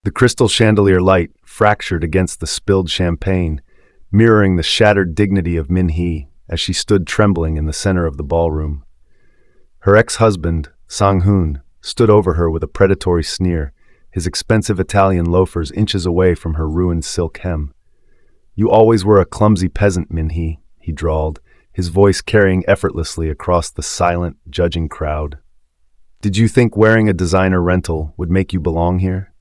The crystal chandelier light fractured against the spilled champagne, mirroring the shattered dignity of Min-hee as she stood trembling in the center of the ballroom. Her ex-husband, Sang-hoon, stood over her with a predatory sneer, his expensive Italian loafers inches away from her ruined silk hem. "You always were a clumsy peasant, Min-hee," he drawled, his voice carrying effortlessly across the silent, judging crowd. "Did you think wearing a designer rental would make you belong here?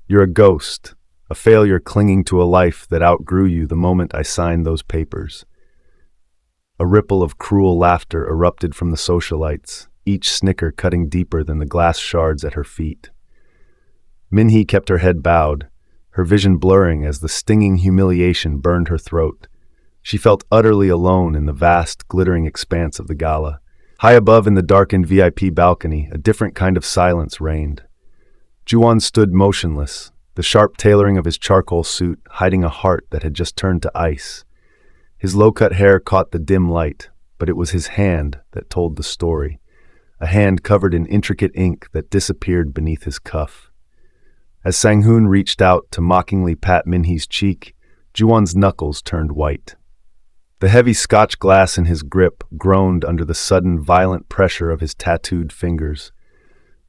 You're a ghost, a failure clinging to a life that outgrew you the moment I signed those papers." A ripple of cruel laughter erupted from the socialites, each snicker cutting deeper than the glass shards at her feet. Min-hee kept her head bowed, her vision blurring as the stinging humiliation burned her throat. She felt utterly alone in the vast, glittering expanse of the gala. High above in the darkened VIP balcony, a different kind of silence reigned. Joo-won stood motionless, the sharp tailoring of his charcoal suit hiding a heart that had just turned to ice. His low-cut hair caught the dim light, but it was his hand that told the story, a hand covered in intricate ink that disappeared beneath his cuff. As Sang-hoon reached out to mockingly pat Min-hee's cheek, Joo-won's knuckles turned white. The heavy Scotch glass in his grip groaned under the sudden violent pressure of his tattooed fingers.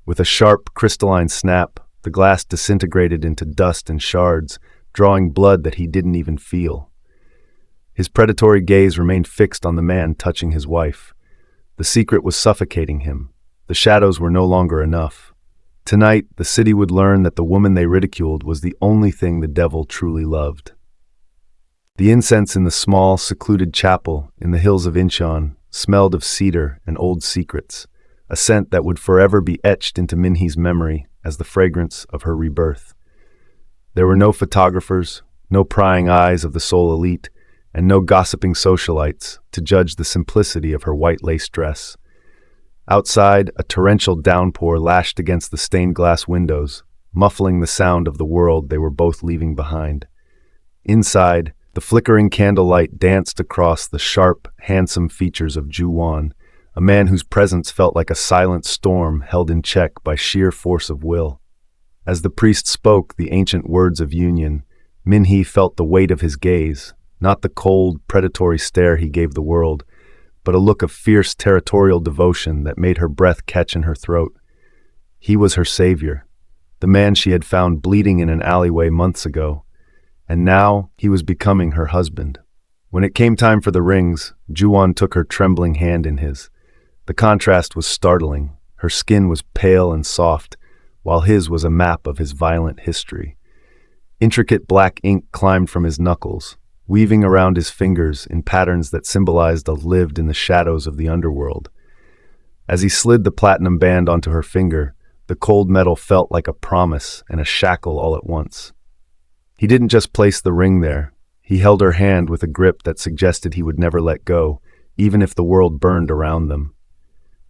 With a sharp, crystalline snap, the glass disintegrated into dust and shards, drawing blood that he didn't even feel. His predatory gaze remained fixed on the man touching his wife. The secret was suffocating him. The shadows were no longer enough. Tonight, the city would learn that the woman they ridiculed was the only thing the devil truly loved. The incense in the small, secluded chapel in the hills of Incheon smelled of cedar and old secrets, a scent that would forever be etched into Min-hee's memory as the fragrance of her rebirth. There were no photographers, no prying eyes of the Seoul elite, and no gossiping socialites to judge the simplicity of her white lace dress. Outside, a torrential downpour lashed against the stained glass windows, muffling the sound of the world they were both leaving behind. Inside, the flickering candlelight danced across the sharp, handsome features of Joo-won, a man whose presence felt like a silent storm held in check by sheer force of will. As the priest spoke the ancient words of union, Min-hee felt the weight of his gaze, not the cold, predatory stare he gave the world, but a look of fierce territorial devotion that made her breath catch in her throat. He was her savior, the man she had found bleeding in an alleyway months ago, and now he was becoming her husband. When it came time for the rings, Joo-won took her trembling hand in his. The contrast was startling. Her skin was pale and soft, while his was a map of his violent history. Intricate black ink climbed from his knuckles, weaving around his fingers in patterns that symbolized a lived in the shadows of the underworld. As he slid the platinum band onto her finger, the cold metal felt like a promise and a shackle all at once. He didn't just place the ring there. He held her hand with a grip that suggested he would never let go, even if the world burned around them.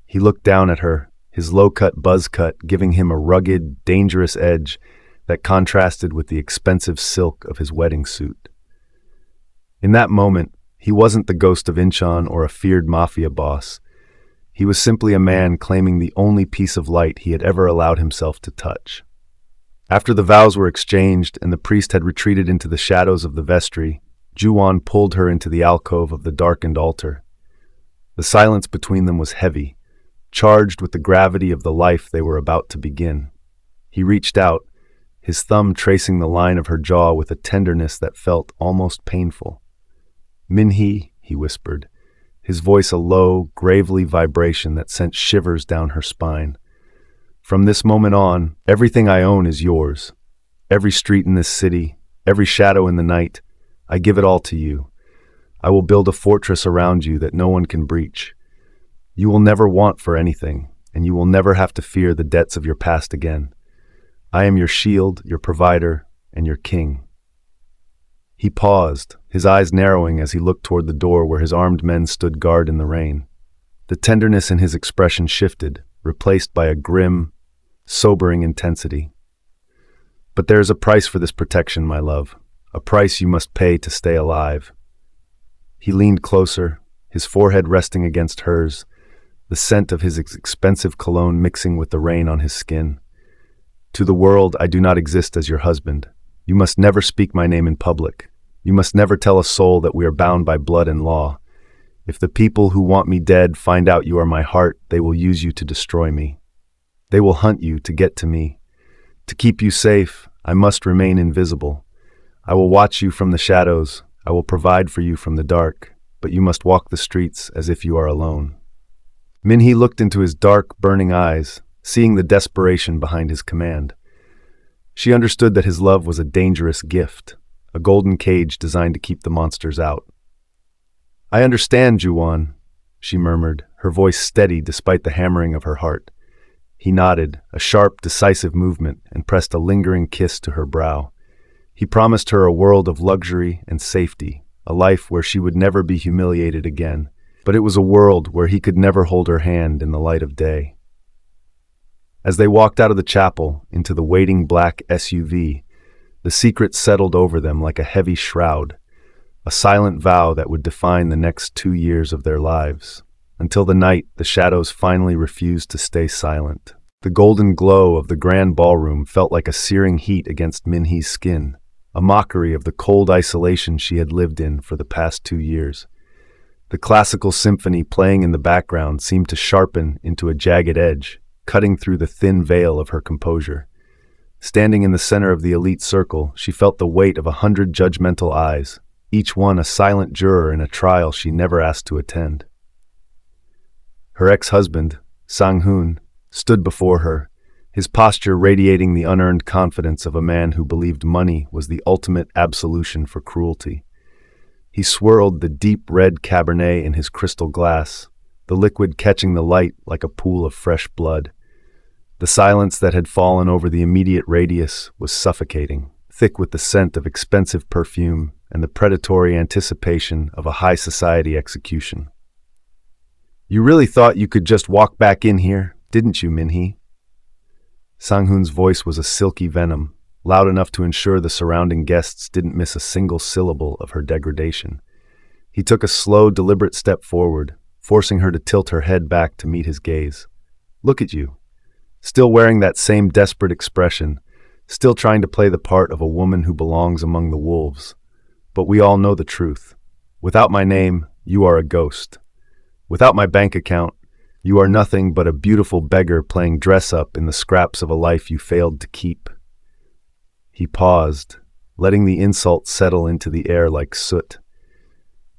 He looked down at her, his low-cut buzz cut giving him a rugged, dangerous edge that contrasted with the expensive silk of his wedding suit. In that moment, he wasn't the ghost of Incheon or a feared mafia boss. He was simply a man claiming the only piece of light he had ever allowed himself to touch. After the vows were exchanged and the priest had retreated into the shadows of the vestry, Joo-won pulled her into the alcove of the darkened altar. The silence between them was heavy, charged with the gravity of the life they were about to begin. He reached out, his thumb tracing the line of her jaw with a tenderness that felt almost painful. "Min-hee," he whispered, his voice a low, gravely vibration that sent shivers down her spine. "From this moment on, everything I own is yours. Every street in this city, every shadow in the night, I give it all to you. I will build a fortress around you that no one can breach. You will never want for anything, and you will never have to fear the debts of your past again. I am your shield, your provider, and your king." He paused, his eyes narrowing as he looked toward the door where his armed men stood guard in the rain. The tenderness in his expression shifted, replaced by a grim, sobering intensity. "But there is a price for this protection, my love, a price you must pay to stay alive." He leaned closer, his forehead resting against hers, the scent of his expensive cologne mixing with the rain on his skin. To the world, I do not exist as your husband. You must never speak my name in public. You must never tell a soul that we are bound by blood and law. If the people who want me dead find out you are my heart, they will use you to destroy me. They will hunt you to get to me. To keep you safe, I must remain invisible. I will watch you from the shadows. I will provide for you from the dark, but you must walk the streets as if you are alone. Min-hee looked into his dark, burning eyes, seeing the desperation behind his command. She understood that his love was a dangerous gift, a golden cage designed to keep the monsters out. "I understand, Joo-won," she murmured, her voice steady despite the hammering of her heart. He nodded, a sharp, decisive movement, and pressed a lingering kiss to her brow. He promised her a world of luxury and safety, a life where she would never be humiliated again, but it was a world where he could never hold her hand in the light of day. As they walked out of the chapel into the waiting black SUV, the secret settled over them like a heavy shroud, a silent vow that would define the next 2 years of their lives. Until the night, the shadows finally refused to stay silent. The golden glow of the grand ballroom felt like a searing heat against Min-hee's skin, a mockery of the cold isolation she had lived in for the past 2 years. The classical symphony playing in the background seemed to sharpen into a jagged edge, cutting through the thin veil of her composure. Standing in the center of the elite circle, she felt the weight of 100 judgmental eyes, each one a silent juror in a trial she never asked to attend. Her ex-husband, Sang-hoon, stood before her, his posture radiating the unearned confidence of a man who believed money was the ultimate absolution for cruelty. He swirled the deep red Cabernet in his crystal glass, the liquid catching the light like a pool of fresh blood. The silence that had fallen over the immediate radius was suffocating, thick with the scent of expensive perfume and the predatory anticipation of a high society execution. "You really thought you could just walk back in here, didn't you, Min-hee?" Sang-hoon's voice was a silky venom, loud enough to ensure the surrounding guests didn't miss a single syllable of her degradation. He took a slow, deliberate step forward, forcing her to tilt her head back to meet his gaze. "Look at you. Still wearing that same desperate expression, still trying to play the part of a woman who belongs among the wolves. But we all know the truth. Without my name, you are a ghost. Without my bank account, you are nothing but a beautiful beggar playing dress-up in the scraps of a life you failed to keep." He paused, letting the insult settle into the air like soot.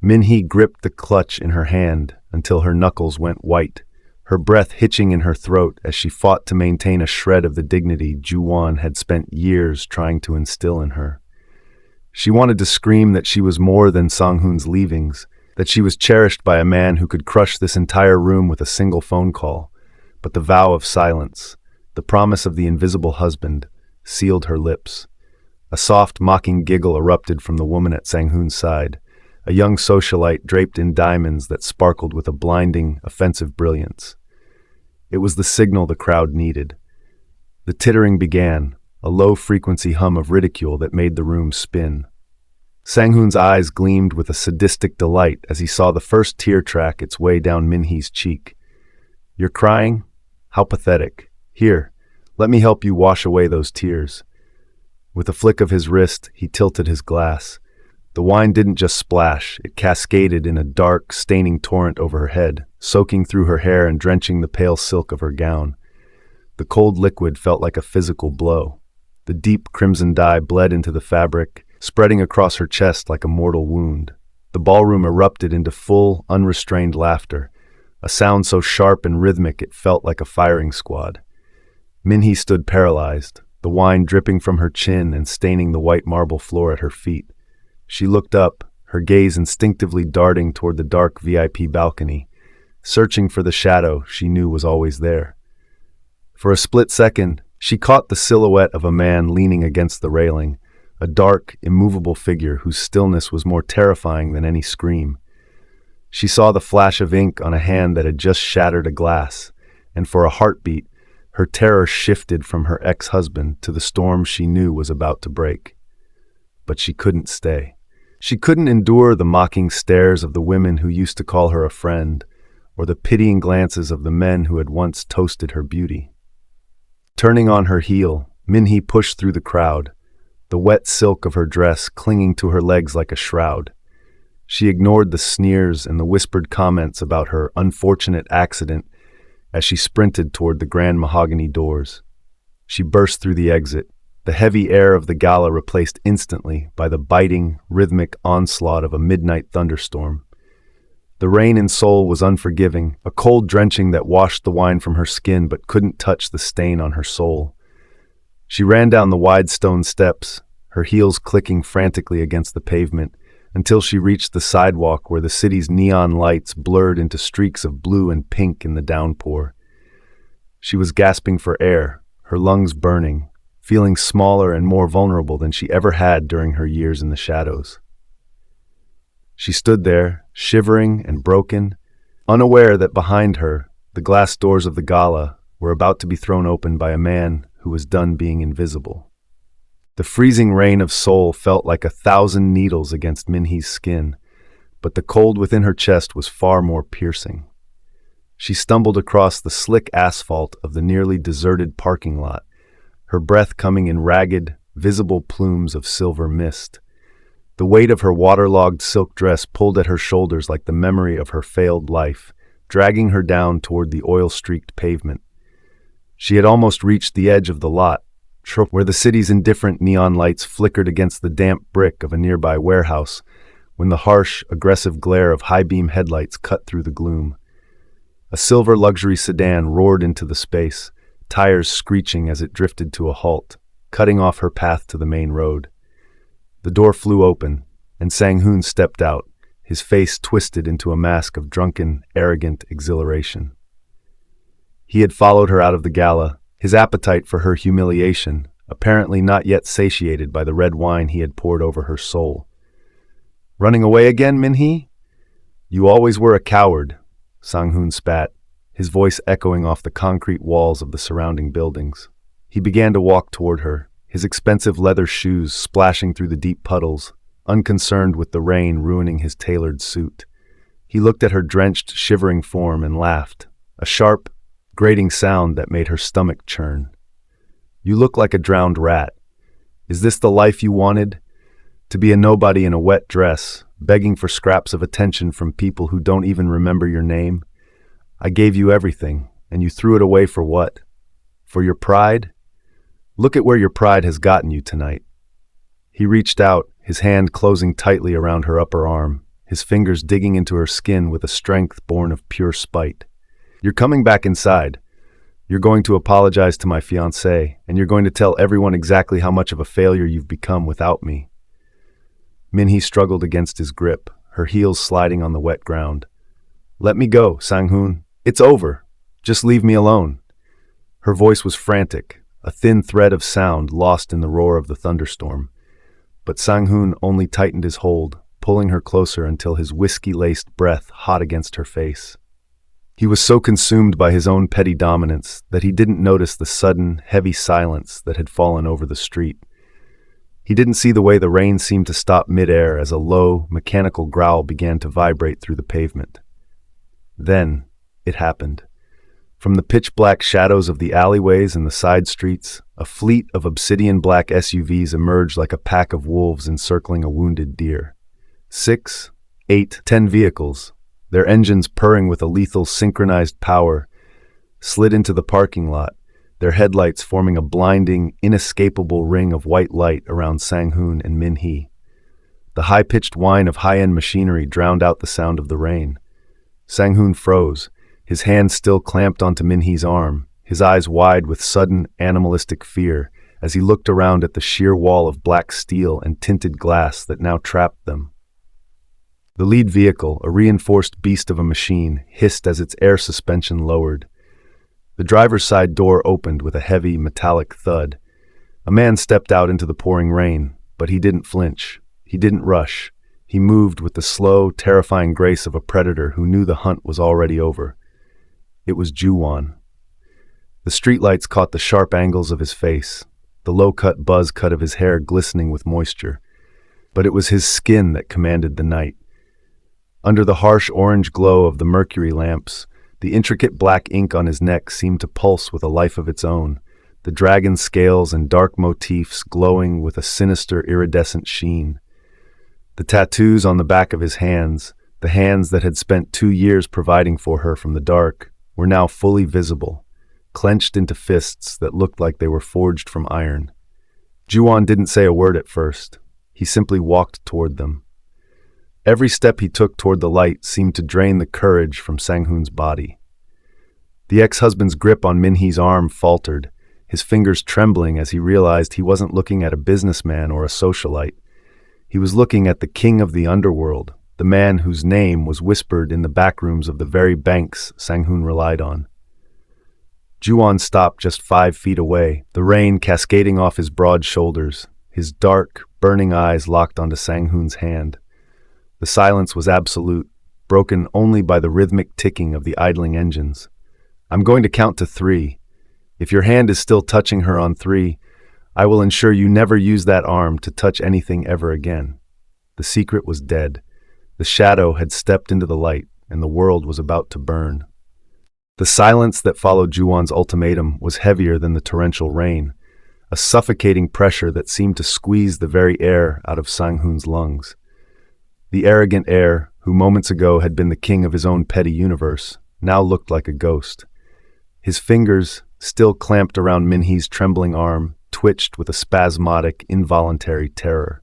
Min-hee gripped the clutch in her hand until her knuckles went white, her breath hitching in her throat as she fought to maintain a shred of the dignity Joo-won had spent years trying to instill in her. She wanted to scream that she was more than Sang-hoon's leavings, that she was cherished by a man who could crush this entire room with a single phone call, but the vow of silence, the promise of the invisible husband, sealed her lips. A soft, mocking giggle erupted from the woman at Sang-hoon's side, a young socialite draped in diamonds that sparkled with a blinding, offensive brilliance. It was the signal the crowd needed. The tittering began, a low-frequency hum of ridicule that made the room spin. Sang-hoon's eyes gleamed with a sadistic delight as he saw the first tear track its way down Min-hee's cheek. "You're crying? How pathetic. Here, let me help you wash away those tears." With a flick of his wrist, he tilted his glass. The wine didn't just splash, it cascaded in a dark, staining torrent over her head, soaking through her hair and drenching the pale silk of her gown. The cold liquid felt like a physical blow. The deep crimson dye bled into the fabric, spreading across her chest like a mortal wound. The ballroom erupted into full, unrestrained laughter, a sound so sharp and rhythmic it felt like a firing squad. Min-hee stood paralyzed, the wine dripping from her chin and staining the white marble floor at her feet. She looked up, her gaze instinctively darting toward the dark VIP balcony, searching for the shadow she knew was always there. For a split second, she caught the silhouette of a man leaning against the railing, a dark, immovable figure whose stillness was more terrifying than any scream. She saw the flash of ink on a hand that had just shattered a glass, and for a heartbeat, her terror shifted from her ex-husband to the storm she knew was about to break. But she couldn't stay. She couldn't endure the mocking stares of the women who used to call her a friend, or the pitying glances of the men who had once toasted her beauty. Turning on her heel, Min-hee pushed through the crowd, the wet silk of her dress clinging to her legs like a shroud. She ignored the sneers and the whispered comments about her unfortunate accident as she sprinted toward the grand mahogany doors. She burst through the exit, the heavy air of the gala replaced instantly by the biting, rhythmic onslaught of a midnight thunderstorm. The rain in Seoul was unforgiving, a cold drenching that washed the wine from her skin but couldn't touch the stain on her soul. She ran down the wide stone steps, her heels clicking frantically against the pavement, until she reached the sidewalk where the city's neon lights blurred into streaks of blue and pink in the downpour. She was gasping for air, her lungs burning, feeling smaller and more vulnerable than she ever had during her years in the shadows. She stood there, shivering and broken, unaware that behind her, the glass doors of the gala were about to be thrown open by a man who was done being invisible. The freezing rain of Seoul felt like 1,000 needles against Min-hee's skin, but the cold within her chest was far more piercing. She stumbled across the slick asphalt of the nearly deserted parking lot, her breath coming in ragged, visible plumes of silver mist. The weight of her waterlogged silk dress pulled at her shoulders like the memory of her failed life, dragging her down toward the oil-streaked pavement. She had almost reached the edge of the lot, where the city's indifferent neon lights flickered against the damp brick of a nearby warehouse, when the harsh, aggressive glare of high-beam headlights cut through the gloom. A silver luxury sedan roared into the space, tires screeching as it drifted to a halt, cutting off her path to the main road. The door flew open, and Sang-hoon stepped out, his face twisted into a mask of drunken, arrogant exhilaration. He had followed her out of the gala, his appetite for her humiliation, apparently not yet satiated by the red wine he had poured over her soul. "Running away again, Min-hee? You always were a coward," Sang-hoon spat, his voice echoing off the concrete walls of the surrounding buildings. He began to walk toward her, his expensive leather shoes splashing through the deep puddles, unconcerned with the rain ruining his tailored suit. He looked at her drenched, shivering form and laughed, a sharp, grating sound that made her stomach churn. "You look like a drowned rat. Is this the life you wanted? To be a nobody in a wet dress, begging for scraps of attention from people who don't even remember your name? I gave you everything, and you threw it away for what? For your pride? Look at where your pride has gotten you tonight." He reached out, his hand closing tightly around her upper arm, his fingers digging into her skin with a strength born of pure spite. "You're coming back inside. You're going to apologize to my fiancé, and you're going to tell everyone exactly how much of a failure you've become without me." Min-hee struggled against his grip, her heels sliding on the wet ground. "Let me go, Sang-hoon. It's over. Just leave me alone." Her voice was frantic, a thin thread of sound lost in the roar of the thunderstorm. But Sang-hoon only tightened his hold, pulling her closer until his whiskey-laced breath hot against her face. He was so consumed by his own petty dominance that he didn't notice the sudden, heavy silence that had fallen over the street. He didn't see the way the rain seemed to stop mid-air as a low, mechanical growl began to vibrate through the pavement. Then, it happened. From the pitch-black shadows of the alleyways and the side streets, a fleet of obsidian-black SUVs emerged like a pack of wolves encircling a wounded deer. 6, 8, 10 vehicles, their engines purring with a lethal synchronized power, slid into the parking lot, their headlights forming a blinding, inescapable ring of white light around Sang-hoon and Min-hee. The high-pitched whine of high-end machinery drowned out the sound of the rain. Sang-hoon froze, his hand still clamped onto Min-hee's arm, his eyes wide with sudden, animalistic fear as he looked around at the sheer wall of black steel and tinted glass that now trapped them. The lead vehicle, a reinforced beast of a machine, hissed as its air suspension lowered. The driver's side door opened with a heavy, metallic thud. A man stepped out into the pouring rain, but he didn't flinch. He didn't rush. He moved with the slow, terrifying grace of a predator who knew the hunt was already over. It was Joo-won. The streetlights caught the sharp angles of his face, the low-cut buzz cut of his hair glistening with moisture. But it was his skin that commanded the night. Under the harsh orange glow of the mercury lamps, the intricate black ink on his neck seemed to pulse with a life of its own, the dragon scales and dark motifs glowing with a sinister iridescent sheen. The tattoos on the back of his hands, the hands that had spent 2 years providing for her from the dark, were now fully visible, clenched into fists that looked like they were forged from iron. Joo-won didn't say a word at first. He simply walked toward them. Every step he took toward the light seemed to drain the courage from Sang-hoon's body. The ex-husband's grip on Min-hee's arm faltered, his fingers trembling as he realized he wasn't looking at a businessman or a socialite. He was looking at the king of the underworld, the man whose name was whispered in the backrooms of the very banks Sang-hoon relied on. Joo-won stopped just 5 feet away, the rain cascading off his broad shoulders, his dark, burning eyes locked onto Sang-hoon's hand. The silence was absolute, broken only by the rhythmic ticking of the idling engines. "I'm going to count to 3. If your hand is still touching her on 3, I will ensure you never use that arm to touch anything ever again." The secret was dead. The shadow had stepped into the light, and the world was about to burn. The silence that followed Joo-won's ultimatum was heavier than the torrential rain, a suffocating pressure that seemed to squeeze the very air out of Sang-hoon's lungs. The arrogant heir, who moments ago had been the king of his own petty universe, now looked like a ghost. His fingers, still clamped around Min-hee's trembling arm, twitched with a spasmodic, involuntary terror.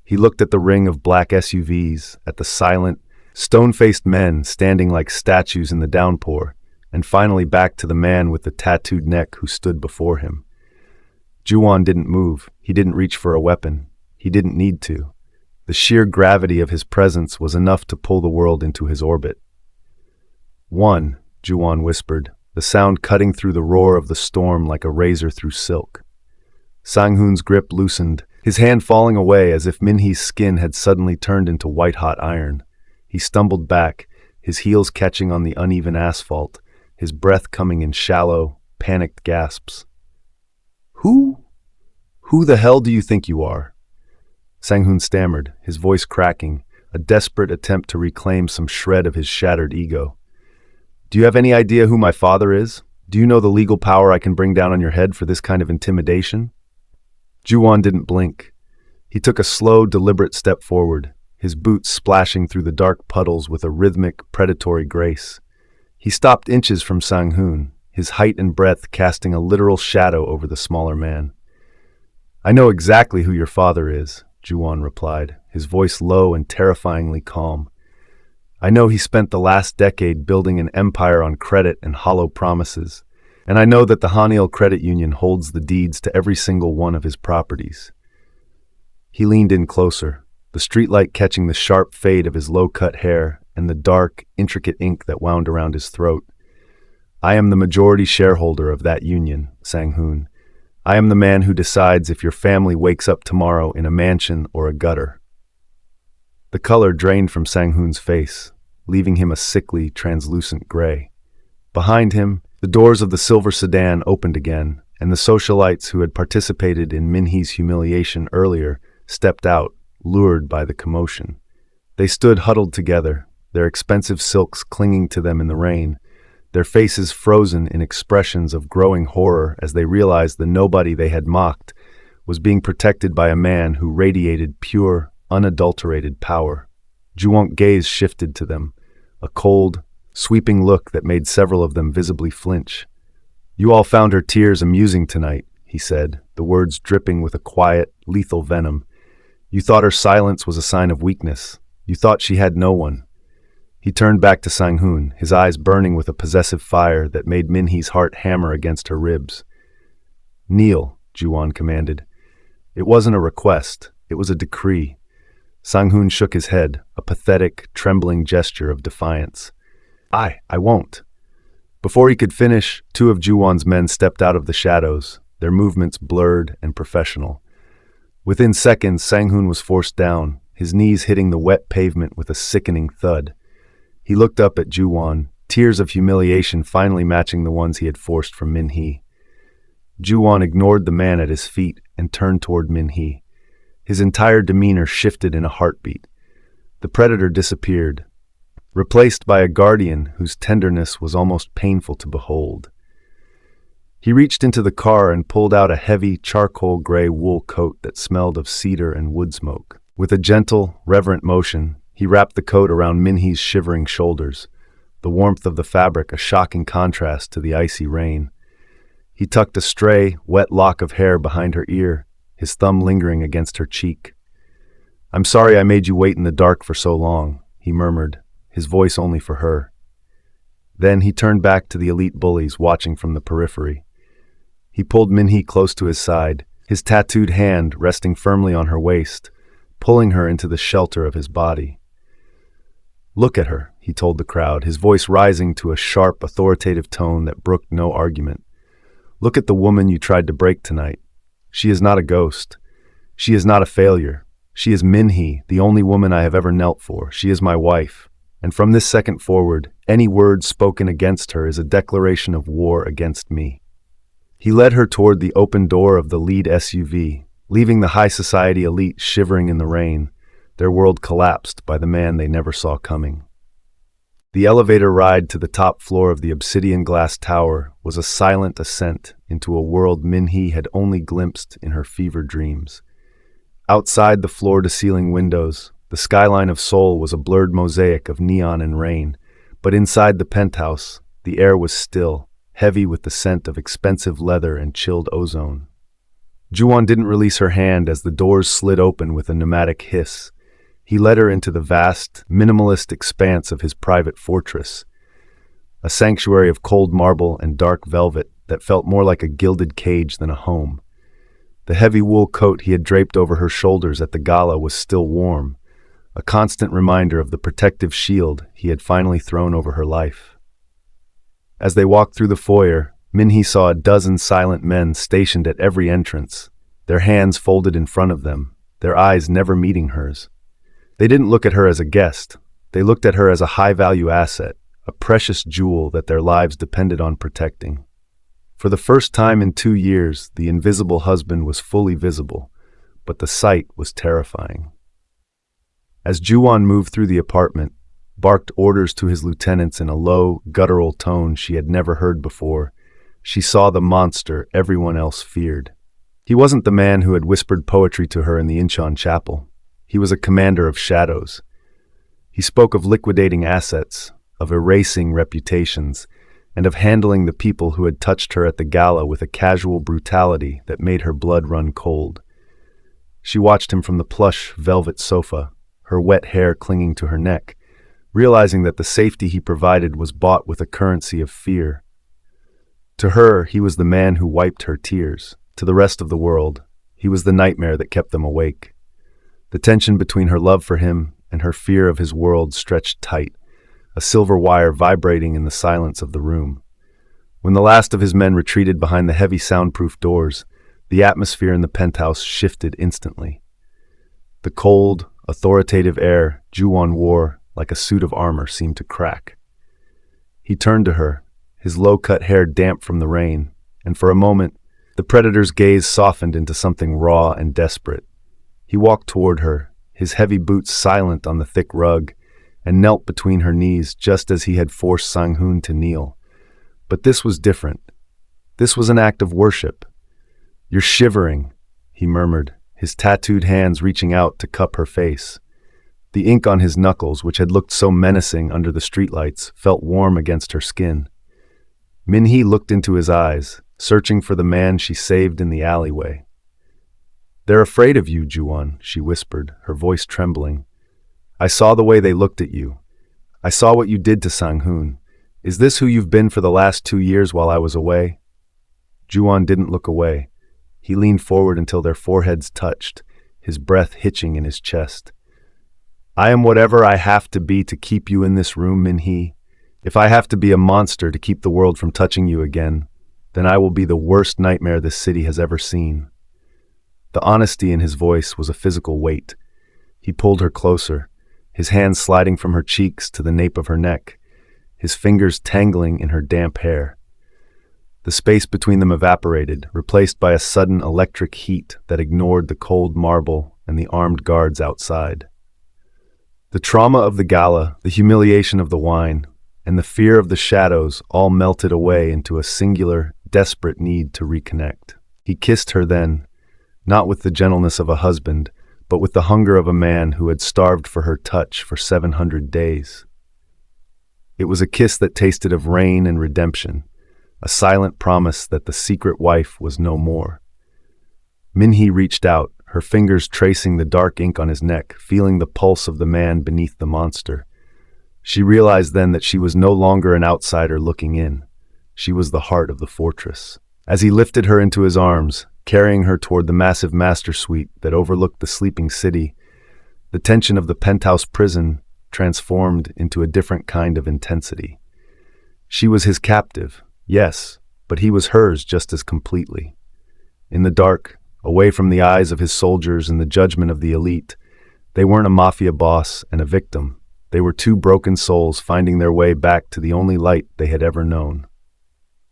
He looked at the ring of black SUVs, at the silent, stone-faced men standing like statues in the downpour, and finally back to the man with the tattooed neck who stood before him. Joo-won didn't move. He didn't reach for a weapon. He didn't need to. The sheer gravity of his presence was enough to pull the world into his orbit. "One," Joo-won whispered, the sound cutting through the roar of the storm like a razor through silk. Sang-hoon's grip loosened, his hand falling away as if Min-hee's skin had suddenly turned into white-hot iron. He stumbled back, his heels catching on the uneven asphalt, his breath coming in shallow, panicked gasps. Who the hell do you think you are?" Sang-hoon stammered, his voice cracking, a desperate attempt to reclaim some shred of his shattered ego. "Do you have any idea who my father is? Do you know the legal power I can bring down on your head for this kind of intimidation?" Joo-won didn't blink. He took a slow, deliberate step forward, his boots splashing through the dark puddles with a rhythmic, predatory grace. He stopped inches from Sang-hoon, his height and breadth casting a literal shadow over the smaller man. "I know exactly who your father is," Joo-won replied, his voice low and terrifyingly calm. "I know he spent the last decade building an empire on credit and hollow promises, and I know that the Haniel Credit Union holds the deeds to every single one of his properties." He leaned in closer, the streetlight catching the sharp fade of his low-cut hair and the dark, intricate ink that wound around his throat. "I am the majority shareholder of that union, Sang-hoon. I am the man who decides if your family wakes up tomorrow in a mansion or a gutter." The color drained from Sang-hoon's face, leaving him a sickly, translucent gray. Behind him, the doors of the silver sedan opened again, and the socialites who had participated in Min-hee's humiliation earlier stepped out, lured by the commotion. They stood huddled together, their expensive silks clinging to them in the rain, their faces frozen in expressions of growing horror as they realized the nobody they had mocked was being protected by a man who radiated pure, unadulterated power. Joo-won's gaze shifted to them, a cold, sweeping look that made several of them visibly flinch. "You all found her tears amusing tonight," he said, the words dripping with a quiet, lethal venom. "You thought her silence was a sign of weakness. You thought she had no one." He turned back to Sang-hoon, his eyes burning with a possessive fire that made Min-hee's heart hammer against her ribs. "Kneel," Joo-won commanded. It wasn't a request, it was a decree. Sang-hoon shook his head, a pathetic, trembling gesture of defiance. I won't." Before he could finish, 2 of Joo-won's men stepped out of the shadows, their movements blurred and professional. Within seconds, Sang-hoon was forced down, his knees hitting the wet pavement with a sickening thud. He looked up at Joo-won, tears of humiliation finally matching the ones he had forced from Min-hee. Joo-won ignored the man at his feet and turned toward Min-hee. His entire demeanor shifted in a heartbeat. The predator disappeared, replaced by a guardian whose tenderness was almost painful to behold. He reached into the car and pulled out a heavy, charcoal gray wool coat that smelled of cedar and wood smoke. With a gentle, reverent motion, he wrapped the coat around Min-hee's shivering shoulders, the warmth of the fabric a shocking contrast to the icy rain. He tucked a stray, wet lock of hair behind her ear, his thumb lingering against her cheek. "I'm sorry I made you wait in the dark for so long," he murmured, his voice only for her. Then he turned back to the elite bullies watching from the periphery. He pulled Min-hee close to his side, his tattooed hand resting firmly on her waist, pulling her into the shelter of his body. "Look at her," he told the crowd, his voice rising to a sharp, authoritative tone that brooked no argument. "Look at the woman you tried to break tonight. She is not a ghost. She is not a failure. She is Min-hee, the only woman I have ever knelt for. She is my wife. And from this second forward, any word spoken against her is a declaration of war against me." He led her toward the open door of the lead SUV, leaving the high society elite shivering in the rain, their world collapsed by the man they never saw coming. The elevator ride to the top floor of the obsidian glass tower was a silent ascent into a world Min-hee had only glimpsed in her fevered dreams. Outside the floor-to-ceiling windows, the skyline of Seoul was a blurred mosaic of neon and rain, but inside the penthouse, the air was still, heavy with the scent of expensive leather and chilled ozone. Joo-won didn't release her hand as the doors slid open with a pneumatic hiss. He led her into the vast, minimalist expanse of his private fortress, a sanctuary of cold marble and dark velvet that felt more like a gilded cage than a home. The heavy wool coat he had draped over her shoulders at the gala was still warm, a constant reminder of the protective shield he had finally thrown over her life. As they walked through the foyer, Min-hee saw a dozen silent men stationed at every entrance, their hands folded in front of them, their eyes never meeting hers. They didn't look at her as a guest. They looked at her as a high-value asset, a precious jewel that their lives depended on protecting. For the first time in 2 years, the invisible husband was fully visible, but the sight was terrifying. As Joo-won moved through the apartment, barked orders to his lieutenants in a low, guttural tone she had never heard before, she saw the monster everyone else feared. He wasn't the man who had whispered poetry to her in the Incheon chapel. He was a commander of shadows. He spoke of liquidating assets, of erasing reputations, and of handling the people who had touched her at the gala with a casual brutality that made her blood run cold. She watched him from the plush velvet sofa, her wet hair clinging to her neck, realizing that the safety he provided was bought with a currency of fear. To her, he was the man who wiped her tears. To the rest of the world, he was the nightmare that kept them awake. The tension between her love for him and her fear of his world stretched tight, a silver wire vibrating in the silence of the room. When the last of his men retreated behind the heavy soundproof doors, the atmosphere in the penthouse shifted instantly. The cold, authoritative air Joo-won wore like a suit of armor seemed to crack. He turned to her, his low-cut hair damp from the rain, and for a moment, the predator's gaze softened into something raw and desperate. He walked toward her, his heavy boots silent on the thick rug, and knelt between her knees just as he had forced Sang-hoon to kneel. But this was different. This was an act of worship. "You're shivering," he murmured, his tattooed hands reaching out to cup her face. The ink on his knuckles, which had looked so menacing under the streetlights, felt warm against her skin. Min-hee looked into his eyes, searching for the man she saved in the alleyway. "They're afraid of you, Joo-won," she whispered, her voice trembling. "I saw the way they looked at you. I saw what you did to Sang-hoon. Is this who you've been for the last 2 years while I was away?" Joo-won didn't look away. He leaned forward until their foreheads touched, his breath hitching in his chest. "I am whatever I have to be to keep you in this room, Min-hee. If I have to be a monster to keep the world from touching you again, then I will be the worst nightmare this city has ever seen." The honesty in his voice was a physical weight. He pulled her closer, his hands sliding from her cheeks to the nape of her neck, his fingers tangling in her damp hair. The space between them evaporated, replaced by a sudden electric heat that ignored the cold marble and the armed guards outside. The trauma of the gala, the humiliation of the wine, and the fear of the shadows all melted away into a singular, desperate need to reconnect. He kissed her then, not with the gentleness of a husband, but with the hunger of a man who had starved for her touch for 700 days. It was a kiss that tasted of rain and redemption, a silent promise that the secret wife was no more. Min-hee reached out, her fingers tracing the dark ink on his neck, feeling the pulse of the man beneath the monster. She realized then that she was no longer an outsider looking in. She was the heart of the fortress. As he lifted her into his arms, carrying her toward the massive master suite that overlooked the sleeping city, the tension of the penthouse prison transformed into a different kind of intensity. She was his captive, yes, but he was hers just as completely. In the dark, away from the eyes of his soldiers and the judgment of the elite, they weren't a mafia boss and a victim. They were two broken souls finding their way back to the only light they had ever known.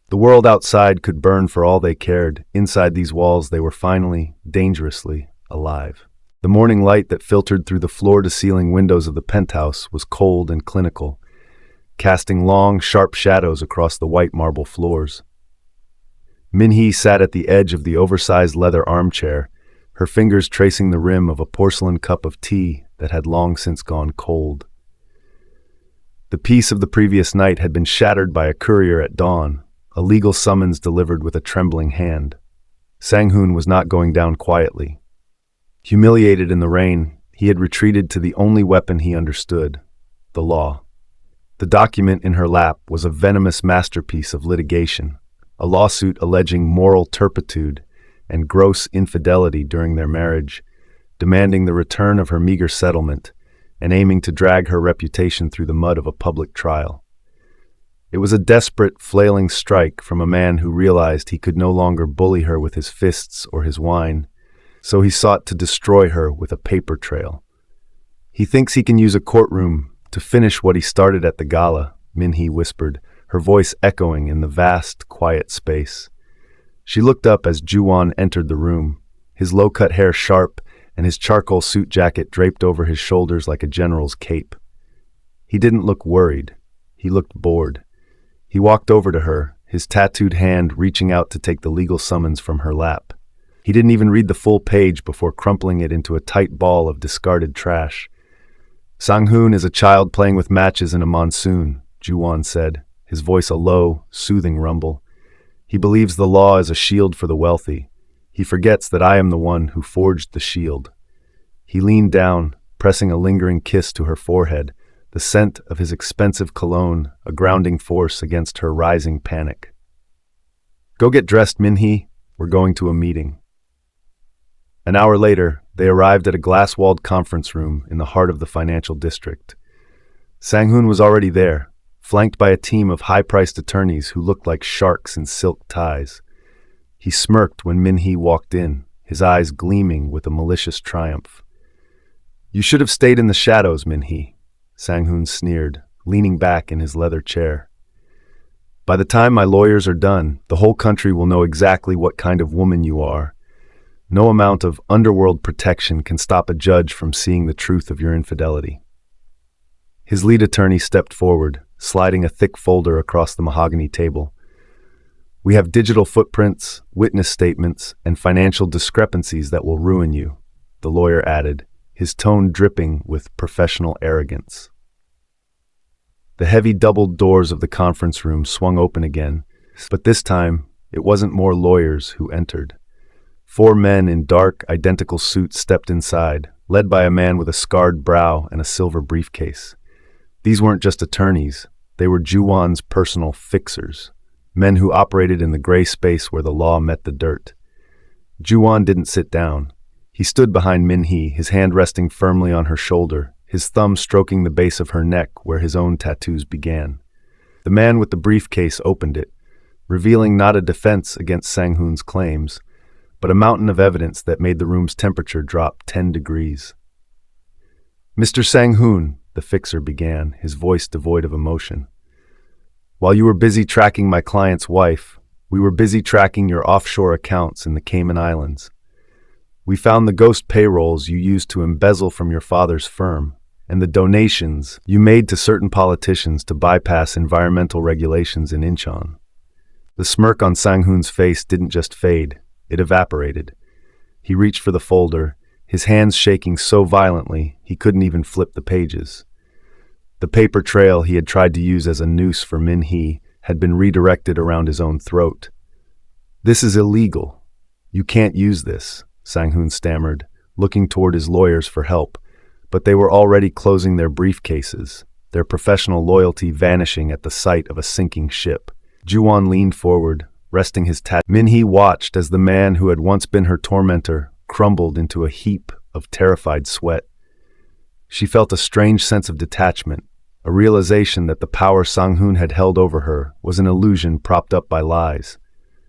The world outside could burn for all they cared. Inside these walls, they were finally, dangerously, alive. The morning light that filtered through the floor-to-ceiling windows of the penthouse was cold and clinical, casting long, sharp shadows across the white marble floors. Min-hee sat at the edge of the oversized leather armchair, her fingers tracing the rim of a porcelain cup of tea that had long since gone cold. The peace of the previous night had been shattered by a courier at dawn, a legal summons delivered with a trembling hand. Sang-hoon was not going down quietly. Humiliated in the rain, he had retreated to the only weapon he understood, the law. The document in her lap was a venomous masterpiece of litigation, a lawsuit alleging moral turpitude and gross infidelity during their marriage, demanding the return of her meager settlement and aiming to drag her reputation through the mud of a public trial. It was a desperate, flailing strike from a man who realized he could no longer bully her with his fists or his wine, so he sought to destroy her with a paper trail. He thinks he can use a courtroom to finish what he started at the gala, Min-hee whispered, her voice echoing in the vast, quiet space. She looked up as Joo-won entered the room, his low-cut hair sharp and his charcoal suit jacket draped over his shoulders like a general's cape. He didn't look worried. He looked bored. He walked over to her, his tattooed hand reaching out to take the legal summons from her lap. He didn't even read the full page before crumpling it into a tight ball of discarded trash. "Sang-hoon is a child playing with matches in a monsoon," Joo-won said, his voice a low, soothing rumble. "He believes the law is a shield for the wealthy. He forgets that I am the one who forged the shield." He leaned down, pressing a lingering kiss to her forehead, the scent of his expensive cologne a grounding force against her rising panic. "Go get dressed, Min-hee. We're going to a meeting." An hour later, they arrived at a glass-walled conference room in the heart of the financial district. Sang-hoon was already there, flanked by a team of high-priced attorneys who looked like sharks in silk ties. He smirked when Min-hee walked in, his eyes gleaming with a malicious triumph. "You should have stayed in the shadows, Min-hee," Sang-hoon sneered, leaning back in his leather chair. "By the time my lawyers are done, the whole country will know exactly what kind of woman you are. No amount of underworld protection can stop a judge from seeing the truth of your infidelity." His lead attorney stepped forward, sliding a thick folder across the mahogany table. "We have digital footprints, witness statements, and financial discrepancies that will ruin you," the lawyer added, his tone dripping with professional arrogance. The heavy doubled doors of the conference room swung open again, but this time it wasn't more lawyers who entered. 4 men in dark, identical suits stepped inside, led by a man with a scarred brow and a silver briefcase. These weren't just attorneys, they were Joo-won's personal fixers, men who operated in the gray space where the law met the dirt. Joo-won didn't sit down. He stood behind Min-hee, his hand resting firmly on her shoulder, his thumb stroking the base of her neck where his own tattoos began. The man with the briefcase opened it, revealing not a defense against Sang-hoon's claims, but a mountain of evidence that made the room's temperature drop 10 degrees. "Mr. Sang-hoon," the fixer began, his voice devoid of emotion. "While you were busy tracking my client's wife, we were busy tracking your offshore accounts in the Cayman Islands. We found the ghost payrolls you used to embezzle from your father's firm, and the donations you made to certain politicians to bypass environmental regulations in Incheon. The smirk on Sang-hoon's face didn't just fade, it evaporated. He reached for the folder, his hands shaking so violently he couldn't even flip the pages. The paper trail he had tried to use as a noose for Min-hee had been redirected around his own throat. "This is illegal. You can't use this," Sang-hoon stammered, looking toward his lawyers for help, but they were already closing their briefcases, their professional loyalty vanishing at the sight of a sinking ship. Joo-won leaned forward, resting his Min-hee watched as the man who had once been her tormentor crumbled into a heap of terrified sweat. She felt a strange sense of detachment, a realization that the power Sang-hoon had held over her was an illusion propped up by lies.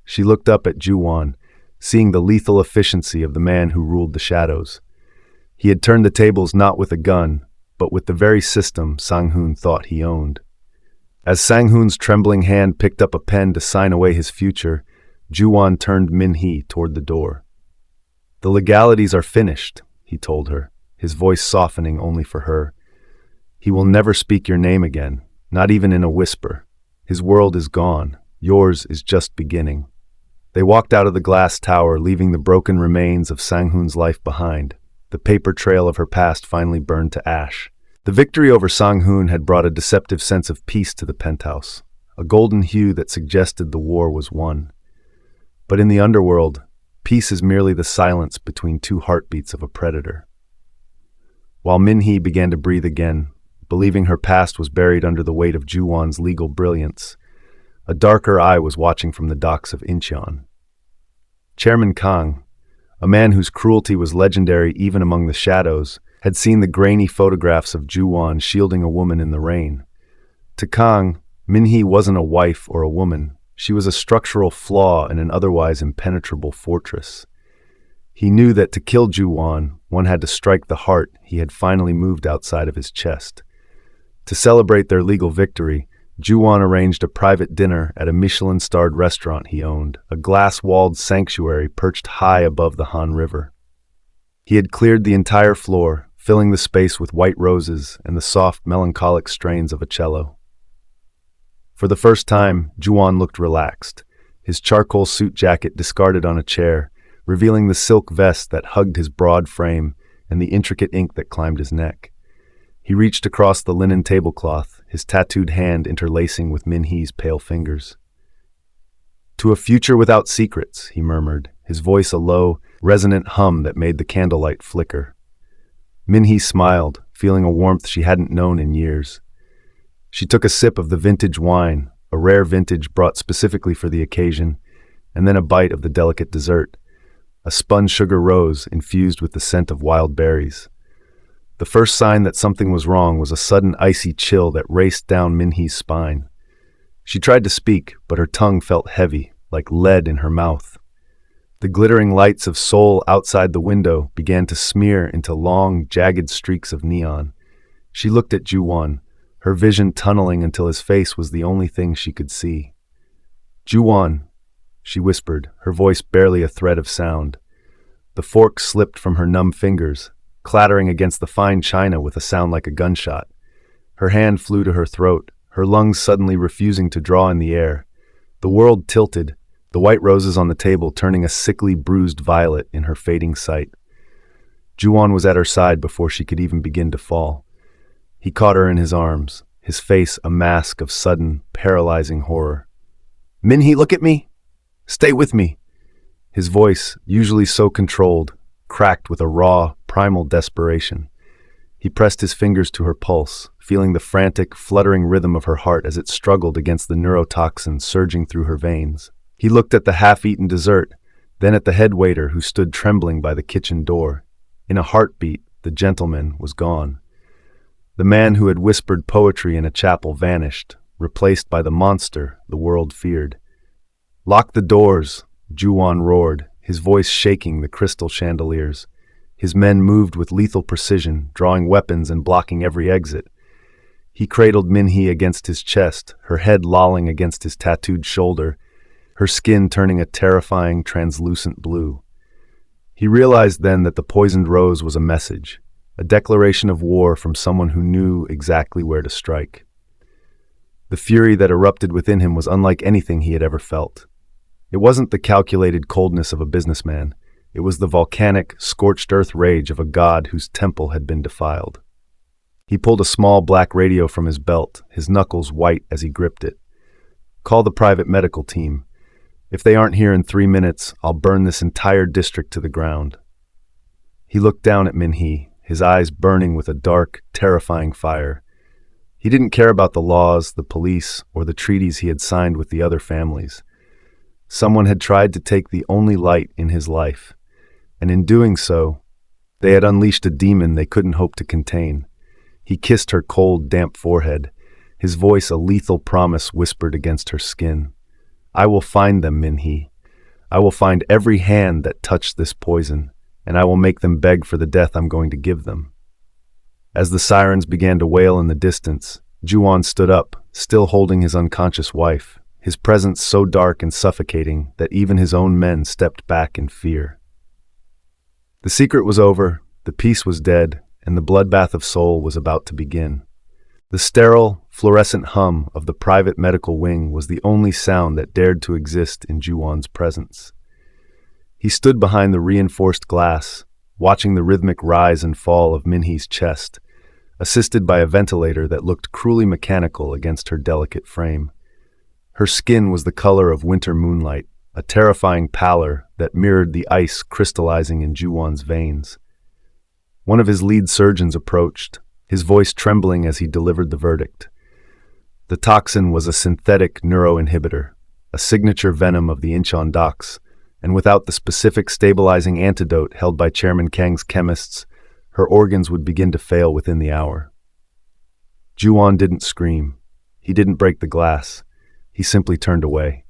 She looked up at Joo-won, seeing the lethal efficiency of the man who ruled the shadows. He had turned the tables not with a gun, but with the very system Sang-hoon thought he owned. As Sang-hoon's trembling hand picked up a pen to sign away his future, Joo-won turned Min-hee toward the door. "The legalities are finished," he told her, his voice softening only for her. "He will never speak your name again, not even in a whisper. His world is gone. Yours is just beginning." They walked out of the glass tower, leaving the broken remains of Sang-hoon's life behind. The paper trail of her past finally burned to ash. The victory over Sang-hoon had brought a deceptive sense of peace to the penthouse, a golden hue that suggested the war was won. But in the underworld, peace is merely the silence between two heartbeats of a predator. While Min-hee began to breathe again, believing her past was buried under the weight of Joo-won's legal brilliance, a darker eye was watching from the docks of Incheon. Chairman Kang, a man whose cruelty was legendary even among the shadows, had seen the grainy photographs of Joo-won shielding a woman in the rain. To Kang, Min-hee wasn't a wife or a woman. She was a structural flaw in an otherwise impenetrable fortress. He knew that to kill Joo-won, one had to strike the heart he had finally moved outside of his chest. To celebrate their legal victory, Joo-won arranged a private dinner at a Michelin-starred restaurant he owned, a glass-walled sanctuary perched high above the Han River. He had cleared the entire floor, filling the space with white roses and the soft, melancholic strains of a cello. For the first time, Joo-won looked relaxed, his charcoal suit jacket discarded on a chair, revealing the silk vest that hugged his broad frame and the intricate ink that climbed his neck. He reached across the linen tablecloth, his tattooed hand interlacing with Min-hee's pale fingers. "To a future without secrets," he murmured, his voice a low, resonant hum that made the candlelight flicker. Min-hee smiled, feeling a warmth she hadn't known in years. She took a sip of the vintage wine, a rare vintage brought specifically for the occasion, and then a bite of the delicate dessert, a spun sugar rose infused with the scent of wild berries. The first sign that something was wrong was a sudden icy chill that raced down Min-hee's spine. She tried to speak, but her tongue felt heavy, like lead in her mouth. The glittering lights of Seoul outside the window began to smear into long, jagged streaks of neon. She looked at Joo-won, her vision tunneling until his face was the only thing she could see. "Joo-won," she whispered, her voice barely a thread of sound. The fork slipped from her numb fingers, clattering against the fine china with a sound like a gunshot. Her hand flew to her throat, her lungs suddenly refusing to draw in the air. The world tilted, the white roses on the table turning a sickly bruised violet in her fading sight. Joo-won was at her side before she could even begin to fall. He caught her in his arms, his face a mask of sudden, paralyzing horror. "Min-hee, look at me! Stay with me!" His voice, usually so controlled, cracked with a raw, primal desperation. He pressed his fingers to her pulse, feeling the frantic, fluttering rhythm of her heart as it struggled against the neurotoxin surging through her veins. He looked at the half-eaten dessert, then at the head waiter who stood trembling by the kitchen door. In a heartbeat, the gentleman was gone. The man who had whispered poetry in a chapel vanished, replaced by the monster the world feared. "Lock the doors," Joo-won roared, his voice shaking the crystal chandeliers. His men moved with lethal precision, drawing weapons and blocking every exit. He cradled Min-hee against his chest, her head lolling against his tattooed shoulder, her skin turning a terrifying, translucent blue. He realized then that the poisoned rose was a message, a declaration of war from someone who knew exactly where to strike. The fury that erupted within him was unlike anything he had ever felt. It wasn't the calculated coldness of a businessman. It was the volcanic, scorched-earth rage of a god whose temple had been defiled. He pulled a small black radio from his belt, his knuckles white as he gripped it. "Call the private medical team. If they aren't here in 3 minutes, I'll burn this entire district to the ground." He looked down at Min-hee, his eyes burning with a dark, terrifying fire. He didn't care about the laws, the police, or the treaties he had signed with the other families. Someone had tried to take the only light in his life, and in doing so, they had unleashed a demon they couldn't hope to contain. He kissed her cold, damp forehead, his voice a lethal promise whispered against her skin. "I will find them, Min-hee. I will find every hand that touched this poison, and I will make them beg for the death I'm going to give them." As the sirens began to wail in the distance, Joo-won stood up, still holding his unconscious wife, his presence so dark and suffocating that even his own men stepped back in fear. The secret was over, the peace was dead, and the bloodbath of Seoul was about to begin. The sterile, fluorescent hum of the private medical wing was the only sound that dared to exist in Joo-won's presence. He stood behind the reinforced glass, watching the rhythmic rise and fall of Min-hee's chest, assisted by a ventilator that looked cruelly mechanical against her delicate frame. Her skin was the color of winter moonlight, a terrifying pallor that mirrored the ice crystallizing in Joo-won's veins. One of his lead surgeons approached, his voice trembling as he delivered the verdict. The toxin was a synthetic neuroinhibitor, a signature venom of the Incheon docks, and without the specific stabilizing antidote held by Chairman Kang's chemists, her organs would begin to fail within the hour. Joo-won didn't scream. He didn't break the glass. He simply turned away.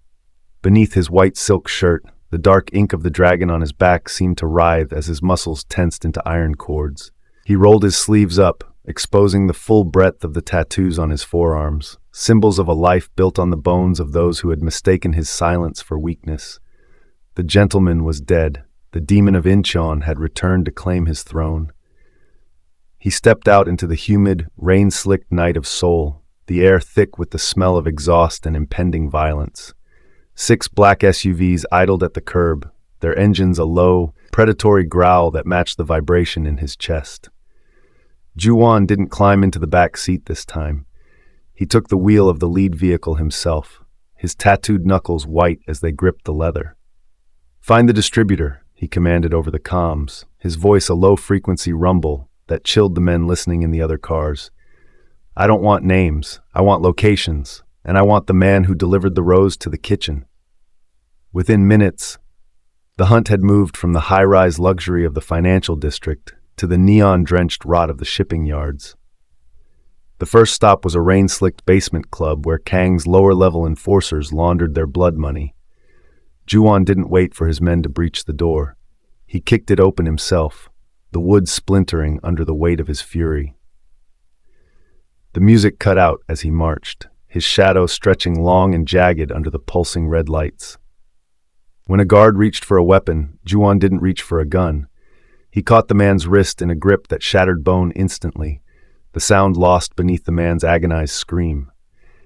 Beneath his white silk shirt, the dark ink of the dragon on his back seemed to writhe as his muscles tensed into iron cords. He rolled his sleeves up, exposing the full breadth of the tattoos on his forearms, symbols of a life built on the bones of those who had mistaken his silence for weakness. The gentleman was dead. The demon of Incheon had returned to claim his throne. He stepped out into the humid, rain-slicked night of Seoul, the air thick with the smell of exhaust and impending violence. 6 black SUVs idled at the curb, their engines a low, predatory growl that matched the vibration in his chest. Joo-won didn't climb into the back seat this time. He took the wheel of the lead vehicle himself, his tattooed knuckles white as they gripped the leather. "Find the distributor," he commanded over the comms, his voice a low-frequency rumble that chilled the men listening in the other cars. "I don't want names, I want locations, and I want the man who delivered the rose to the kitchen." Within minutes, the hunt had moved from the high-rise luxury of the financial district to the neon-drenched rot of the shipping yards. The first stop was a rain-slicked basement club where Kang's lower-level enforcers laundered their blood money. Joo-won didn't wait for his men to breach the door. He kicked it open himself, the wood splintering under the weight of his fury. The music cut out as he marched, his shadow stretching long and jagged under the pulsing red lights. When a guard reached for a weapon, Joo-won didn't reach for a gun. He caught the man's wrist in a grip that shattered bone instantly, the sound lost beneath the man's agonized scream.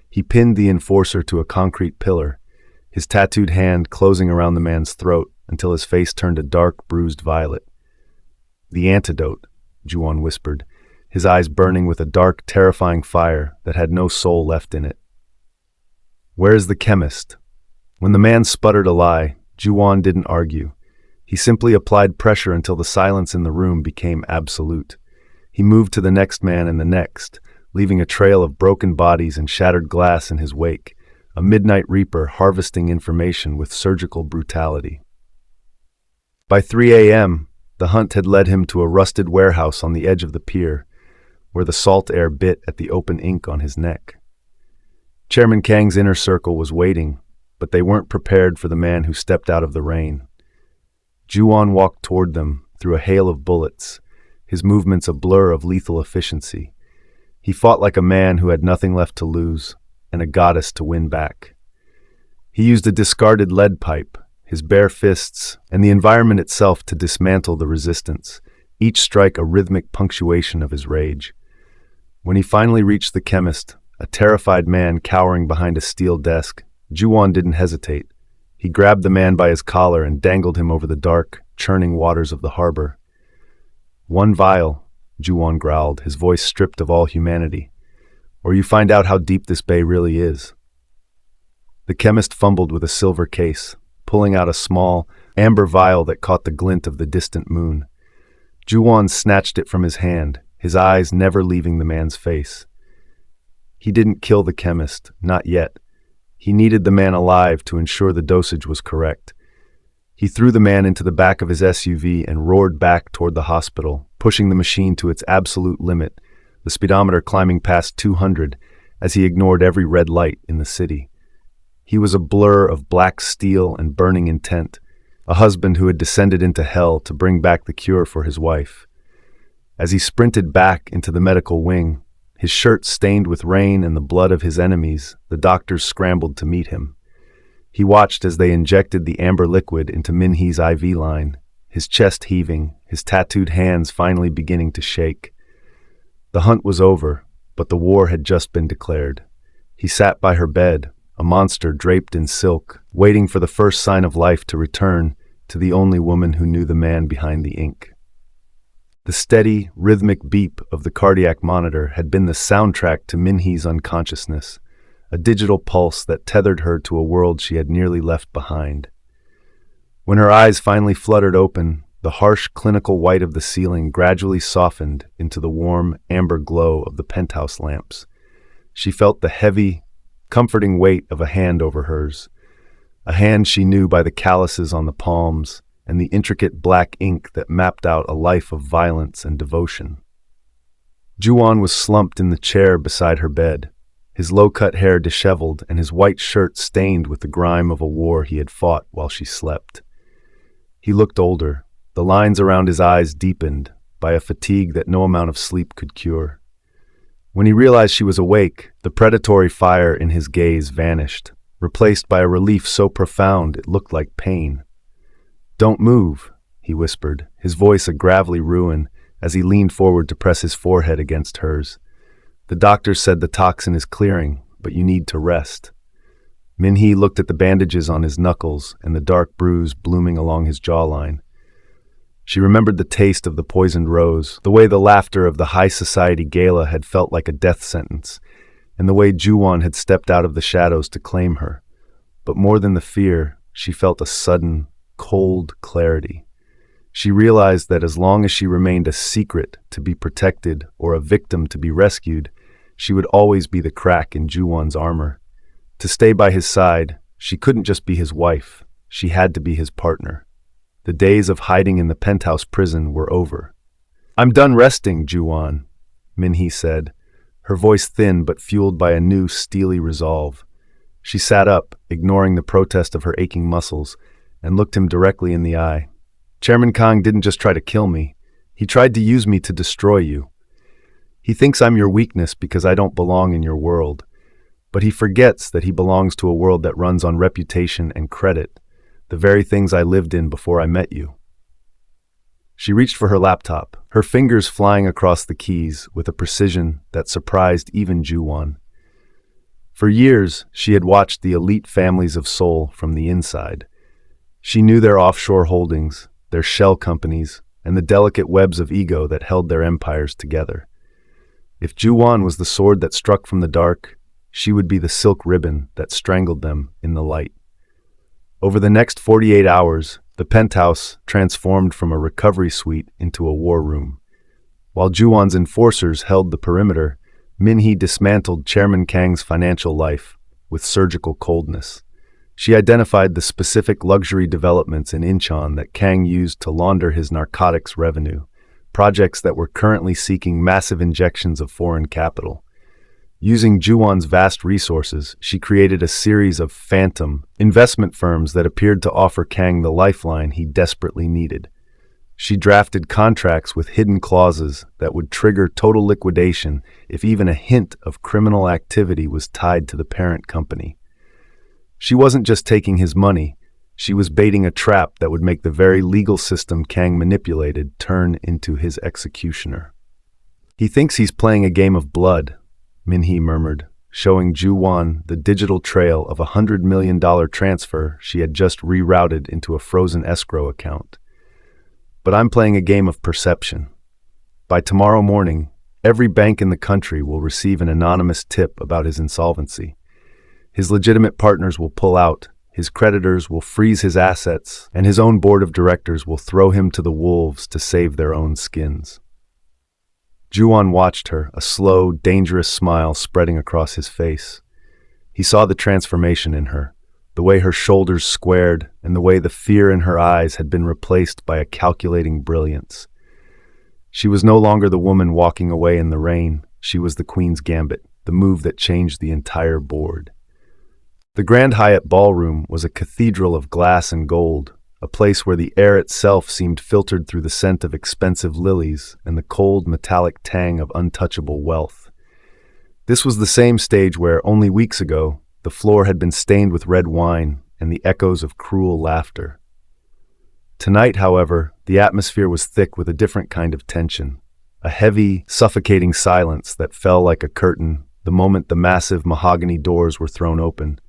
He pinned the enforcer to a concrete pillar, his tattooed hand closing around the man's throat until his face turned a dark, bruised violet. "The antidote," Joo-won whispered, his eyes burning with a dark, terrifying fire that had no soul left in it. "Where is the chemist?" When the man sputtered a lie, Joo-won didn't argue. He simply applied pressure until the silence in the room became absolute. He moved to the next man and the next, leaving a trail of broken bodies and shattered glass in his wake, a midnight reaper harvesting information with surgical brutality. By 3 a.m., the hunt had led him to a rusted warehouse on the edge of the pier, where the salt air bit at the open ink on his neck. Chairman Kang's inner circle was waiting, but they weren't prepared for the man who stepped out of the rain. Joo-won walked toward them through a hail of bullets, his movements a blur of lethal efficiency. He fought like a man who had nothing left to lose, and a goddess to win back. He used a discarded lead pipe, his bare fists, and the environment itself to dismantle the resistance, each strike a rhythmic punctuation of his rage. When he finally reached the chemist, a terrified man cowering behind a steel desk. Joo-won didn't hesitate. He grabbed the man by his collar and dangled him over the dark, churning waters of the harbor. "One vial," Joo-won growled, his voice stripped of all humanity, "or you find out how deep this bay really is." The chemist fumbled with a silver case, pulling out a small, amber vial that caught the glint of the distant moon. Joo-won snatched it from his hand, his eyes never leaving the man's face. He didn't kill the chemist, not yet. He needed the man alive to ensure the dosage was correct. He threw the man into the back of his SUV and roared back toward the hospital, pushing the machine to its absolute limit, the speedometer climbing past 200 as he ignored every red light in the city. He was a blur of black steel and burning intent, a husband who had descended into hell to bring back the cure for his wife. As he sprinted back into the medical wing, his shirt stained with rain and the blood of his enemies, the doctors scrambled to meet him. He watched as they injected the amber liquid into Min-hee's IV line, his chest heaving, his tattooed hands finally beginning to shake. The hunt was over, but the war had just been declared. He sat by her bed, a monster draped in silk, waiting for the first sign of life to return to the only woman who knew the man behind the ink. The steady, rhythmic beep of the cardiac monitor had been the soundtrack to Min-hee's unconsciousness, a digital pulse that tethered her to a world she had nearly left behind. When her eyes finally fluttered open, the harsh, clinical white of the ceiling gradually softened into the warm, amber glow of the penthouse lamps. She felt the heavy, comforting weight of a hand over hers, a hand she knew by the calluses on the palms and the intricate black ink that mapped out a life of violence and devotion. Joo-won was slumped in the chair beside her bed, his low-cut hair disheveled and his white shirt stained with the grime of a war he had fought while she slept. He looked older, the lines around his eyes deepened by a fatigue that no amount of sleep could cure. When he realized she was awake, the predatory fire in his gaze vanished, replaced by a relief so profound it looked like pain. "Don't move," he whispered, his voice a gravelly ruin as he leaned forward to press his forehead against hers. "The doctor said the toxin is clearing, but you need to rest." Min-hee looked at the bandages on his knuckles and the dark bruise blooming along his jawline. She remembered the taste of the poisoned rose, the way the laughter of the high society gala had felt like a death sentence, and the way Joo-won had stepped out of the shadows to claim her. But more than the fear, she felt a sudden, cold clarity. She realized that as long as she remained a secret to be protected or a victim to be rescued, she would always be the crack in Joo-won's armor. To stay by his side, she couldn't just be his wife, she had to be his partner. The days of hiding in the penthouse prison were over. "I'm done resting, Joo-won," Min-hee said, her voice thin but fueled by a new, steely resolve. She sat up, ignoring the protest of her aching muscles, and looked him directly in the eye. "Chairman Kang didn't just try to kill me. He tried to use me to destroy you. He thinks I'm your weakness because I don't belong in your world. But he forgets that he belongs to a world that runs on reputation and credit, the very things I lived in before I met you." She reached for her laptop, her fingers flying across the keys with a precision that surprised even Joo-won. For years, she had watched the elite families of Seoul from the inside. She knew their offshore holdings, their shell companies, and the delicate webs of ego that held their empires together. If Joo-won was the sword that struck from the dark, she would be the silk ribbon that strangled them in the light. Over the next 48 hours, the penthouse transformed from a recovery suite into a war room. While Joo-won's enforcers held the perimeter, Min-hee dismantled Chairman Kang's financial life with surgical coldness. She identified the specific luxury developments in Incheon that Kang used to launder his narcotics revenue, projects that were currently seeking massive injections of foreign capital. Using Joo-won's vast resources, she created a series of phantom investment firms that appeared to offer Kang the lifeline he desperately needed. She drafted contracts with hidden clauses that would trigger total liquidation if even a hint of criminal activity was tied to the parent company. She wasn't just taking his money, she was baiting a trap that would make the very legal system Kang manipulated turn into his executioner. "He thinks he's playing a game of blood," Min-hee murmured, showing Joo-won the digital trail of $100 million transfer she had just rerouted into a frozen escrow account. But I'm playing a game of perception. By tomorrow morning, every bank in the country will receive an anonymous tip about his insolvency. His legitimate partners will pull out, his creditors will freeze his assets, and his own board of directors will throw him to the wolves to save their own skins. Joo-won watched her, a slow, dangerous smile spreading across his face. He saw the transformation in her, the way her shoulders squared and the way the fear in her eyes had been replaced by a calculating brilliance. She was no longer the woman walking away in the rain. She was the Queen's Gambit, the move that changed the entire board. The Grand Hyatt Ballroom was a cathedral of glass and gold, a place where the air itself seemed filtered through the scent of expensive lilies and the cold metallic tang of untouchable wealth. This was the same stage where, only weeks ago, the floor had been stained with red wine and the echoes of cruel laughter. Tonight, however, the atmosphere was thick with a different kind of tension, a heavy, suffocating silence that fell like a curtain the moment the massive mahogany doors were thrown open.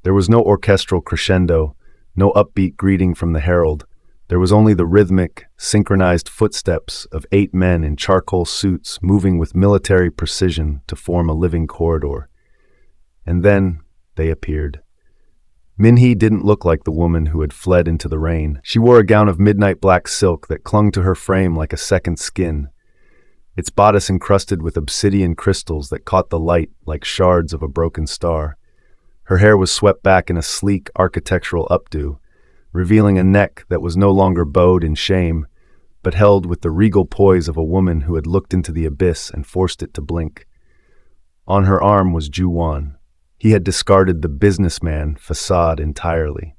There was no orchestral crescendo, no upbeat greeting from the herald. There was only the rhythmic, synchronized footsteps of 8 men in charcoal suits moving with military precision to form a living corridor. And then they appeared. Min-hee didn't look like the woman who had fled into the rain. She wore a gown of midnight black silk that clung to her frame like a second skin, its bodice encrusted with obsidian crystals that caught the light like shards of a broken star. Her hair was swept back in a sleek architectural updo, revealing a neck that was no longer bowed in shame, but held with the regal poise of a woman who had looked into the abyss and forced it to blink. On her arm was Joo-won. He had discarded the businessman facade entirely.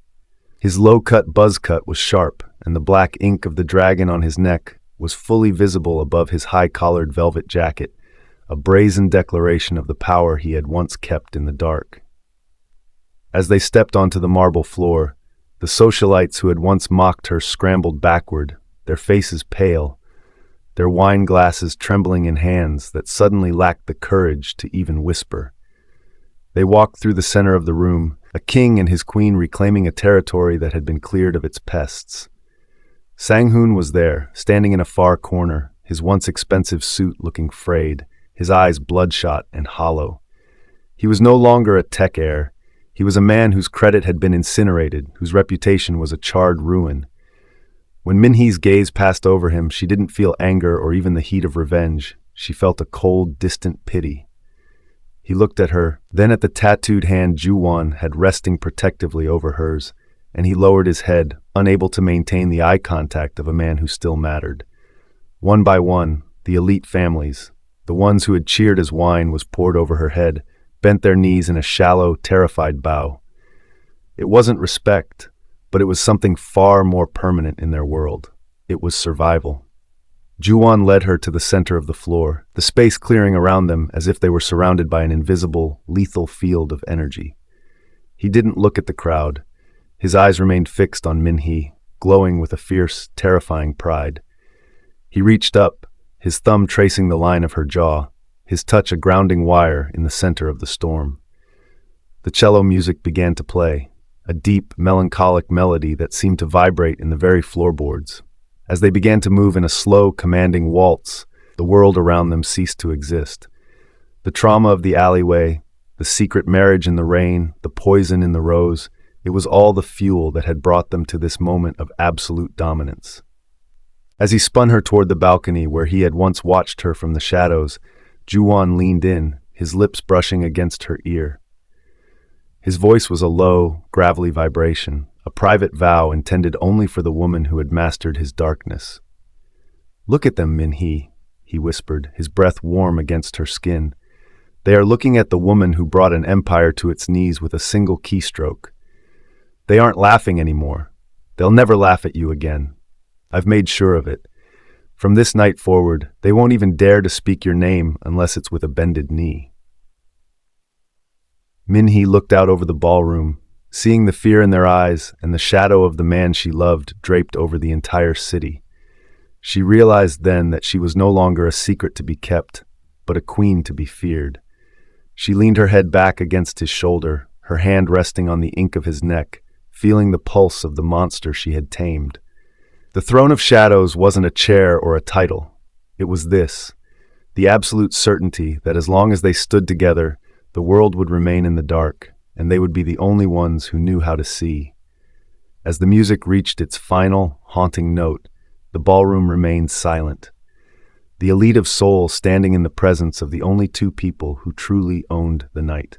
His low-cut buzz cut was sharp, and the black ink of the dragon on his neck was fully visible above his high-collared velvet jacket, a brazen declaration of the power he had once kept in the dark. As they stepped onto the marble floor, the socialites who had once mocked her scrambled backward, their faces pale, their wine glasses trembling in hands that suddenly lacked the courage to even whisper. They walked through the center of the room, a king and his queen reclaiming a territory that had been cleared of its pests. Sang-hoon was there, standing in a far corner, his once expensive suit looking frayed, his eyes bloodshot and hollow. He was no longer a tech heir. He was a man whose credit had been incinerated, whose reputation was a charred ruin. When Min-hee's gaze passed over him, she didn't feel anger or even the heat of revenge. She felt a cold, distant pity. He looked at her, then at the tattooed hand Joo-won had resting protectively over hers, and he lowered his head, unable to maintain the eye contact of a man who still mattered. One by one, the elite families, the ones who had cheered as wine was poured over her head, bent their knees in a shallow, terrified bow. It wasn't respect, but it was something far more permanent in their world. It was survival. Joo-won led her to the center of the floor, the space clearing around them as if they were surrounded by an invisible, lethal field of energy. He didn't look at the crowd. His eyes remained fixed on Min-hee, glowing with a fierce, terrifying pride. He reached up, his thumb tracing the line of her jaw, his touch a grounding wire in the center of the storm. The cello music began to play, a deep, melancholic melody that seemed to vibrate in the very floorboards. As they began to move in a slow, commanding waltz, the world around them ceased to exist. The trauma of the alleyway, the secret marriage in the rain, the poison in the rose, it was all the fuel that had brought them to this moment of absolute dominance. As he spun her toward the balcony where he had once watched her from the shadows, Joo-won leaned in, his lips brushing against her ear. His voice was a low, gravelly vibration, a private vow intended only for the woman who had mastered his darkness. "Look at them, Min-hee," he whispered, his breath warm against her skin. "They are looking at the woman who brought an empire to its knees with a single keystroke. They aren't laughing anymore. They'll never laugh at you again. I've made sure of it. From this night forward, they won't even dare to speak your name unless it's with a bended knee." Min-hee looked out over the ballroom, seeing the fear in their eyes and the shadow of the man she loved draped over the entire city. She realized then that she was no longer a secret to be kept, but a queen to be feared. She leaned her head back against his shoulder, her hand resting on the ink of his neck, feeling the pulse of the monster she had tamed. The throne of shadows wasn't a chair or a title. It was this, the absolute certainty that as long as they stood together, the world would remain in the dark, and they would be the only ones who knew how to see. As the music reached its final, haunting note, the ballroom remained silent. The elite of Seoul standing in the presence of the only two people who truly owned the night.